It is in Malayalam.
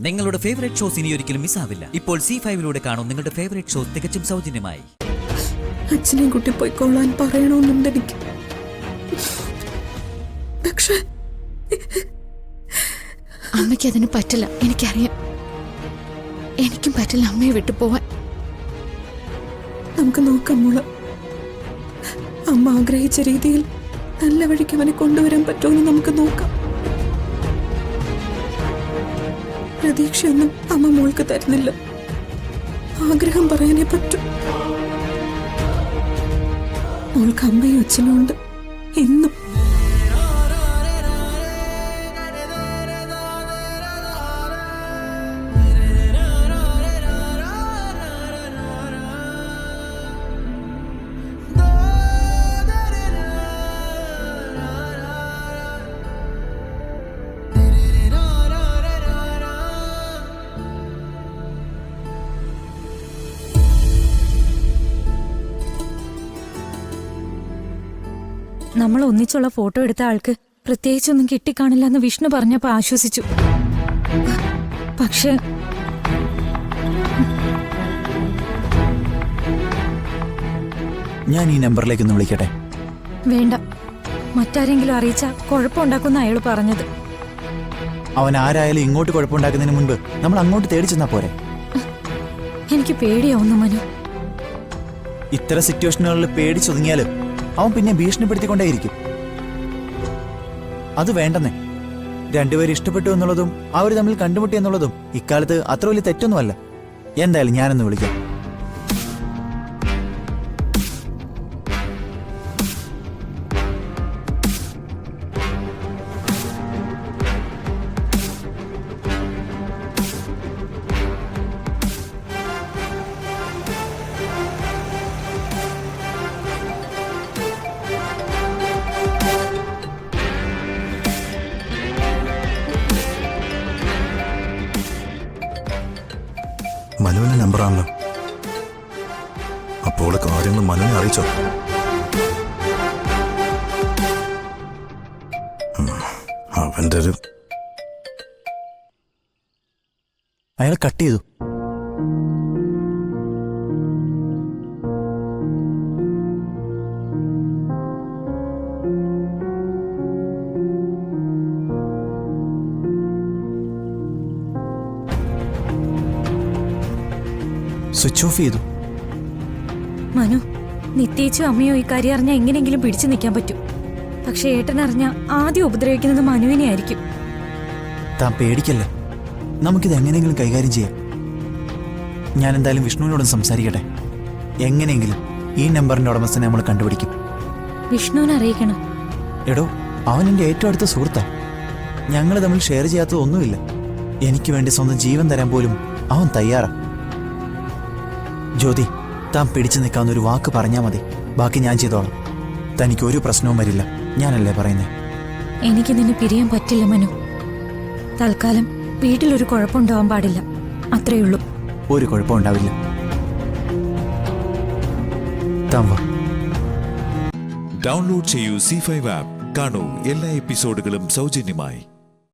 നിങ്ങളുടെ ഫേവറേറ്റ് ഷോസ് ഇനി ഒരിക്കലും മിസ്സാവില്ല. ഇപ്പോൾ C5 കാണും നിങ്ങളുടെ ഫേവറേറ്റ് ഷോസ് തികച്ചും സൗജന്യമായി. അച്ഛനെയും കുട്ടി പോയിക്കൊള്ളാൻ പറയണമെന്നുണ്ട് എനിക്ക്. പക്ഷേ അമ്മയ്ക്ക് അതിന് പറ്റില്ല, എനിക്കറിയാം. എനിക്കും പറ്റില്ല അമ്മയെ വിട്ടു പോവാൻ. നമുക്ക് നോക്കാം മോള്. അമ്മ ആഗ്രഹിച്ച രീതിയിൽ നല്ല വഴിക്ക് അവനെ കൊണ്ടുവരാൻ പറ്റുമെന്ന് നമുക്ക് നോക്കാം. പ്രതീക്ഷയൊന്നും അമ്മ മോൾക്ക് തരുന്നില്ല. ആഗ്രഹം പറയാനേ പറ്റൂ. മോൾക്ക് അമ്മയും അച്ഛനും ഉണ്ട് എന്നും. നമ്മൾ ഒന്നിച്ചുള്ള ഫോട്ടോ എടുത്ത ആൾക്ക് പ്രത്യേകിച്ചൊന്നും കിട്ടിക്കാണില്ല എന്ന് വിഷ്ണു പറഞ്ഞപ്പോൾ ആശ്വസിച്ചു. പക്ഷെ ഞാൻ ഈ നമ്പറിലേക്കൊന്ന് വിളിക്കട്ടെ? വേണ്ട, മറ്റാരെങ്കിലും അറിയിച്ച കുഴപ്പമുണ്ടാക്കുന്ന അയാൾ പറഞ്ഞത്. അവൻ ആരായാലും ഇങ്ങോട്ട് കുഴപ്പമുണ്ടാക്കുന്നതിന് മുൻപ് നമ്മൾ അങ്ങോട്ട് തേടി ചെന്നാ പോരെ? എനിക്ക് പേടിയാവുന്നു മനു. ഇത്തരം സിറ്റുവേഷനുകളിൽ പേടിച്ചൊതുങ്ങിയാല് അവൻ പിന്നെ ഭീഷണിപ്പെടുത്തിക്കൊണ്ടേയിരിക്കും. അത് വേണ്ടെന്നേ. രണ്ടുപേരും ഇഷ്ടപ്പെട്ടു എന്നുള്ളതും അവർ തമ്മിൽ കണ്ടുമുട്ടി എന്നുള്ളതും ഇക്കാലത്ത് അത്ര വലിയ തെറ്റൊന്നുമല്ല. എന്തായാലും ഞാനൊന്ന് വിളിക്കാം. മനുവിന്റെ നമ്പറാണല്ലോ. അപ്പോൾ കാര്യങ്ങൾ മനുവിനെ അറിയിച്ചോ? അവന്റെ ഒരു അയാൾ കട്ട് ചെയ്തു. സ്വിച്ച് ഓഫ് ചെയ്തു. മനു, നിത്യേച്ചും അമ്മയോ ഈ കാര്യം അറിഞ്ഞാൽ എങ്ങനെയെങ്കിലും പിടിച്ചു നിൽക്കാൻ പറ്റും. പക്ഷെ ഏട്ടനറിഞ്ഞ ആദ്യം ഉപദ്രവിക്കുന്നത് മനുവിനെ ആയിരിക്കും. താൻ പേടിക്കല്ലേ, നമുക്കിത് എങ്ങനെയെങ്കിലും കൈകാര്യം ചെയ്യാം. ഞാൻ എന്തായാലും വിഷ്ണുവിനോടൊന്ന് സംസാരിക്കട്ടെ. എങ്ങനെയെങ്കിലും ഈ നമ്പറിന്റെ ഉടമസ്ഥനെ നമ്മൾ കണ്ടുപിടിക്കും. വിഷ്ണുവിനെ അറിയിക്കണം. എടോ, അവൻ എൻ്റെ ഏറ്റവും അടുത്ത സുഹൃത്താ. ഞങ്ങൾ തമ്മിൽ ഷെയർ ചെയ്യാത്തത് ഒന്നുമില്ല. എനിക്ക് വേണ്ടി സ്വന്തം ജീവൻ തരാൻ പോലും അവൻ തയ്യാറാ. ജ്യോതി, താൻ പിടിച്ചു നിൽക്കാവുന്ന ഒരു വാക്ക് പറഞ്ഞാൽ മതി, ബാക്കി ഞാൻ ചെയ്തോളാം. തനിക്ക് ഒരു പ്രശ്നവും വരില്ല, ഞാനല്ലേ പറയുന്നേ. എനിക്ക് നിന്നെ പിരിയാൻ പറ്റില്ല മനു. തൽക്കാലം വീട്ടിലൊരു കുഴപ്പമുണ്ടാവാൻ പാടില്ല, അത്രയുള്ളൂ. ഒരു കുഴപ്പമുണ്ടാവില്ല. താൻ വാ. ഡൗൺലോഡ് ചെയ്യൂ C5 ആപ്പ്. കാണൂ എല്ലാ എപ്പിസോഡുകളും സൗജന്യമായി.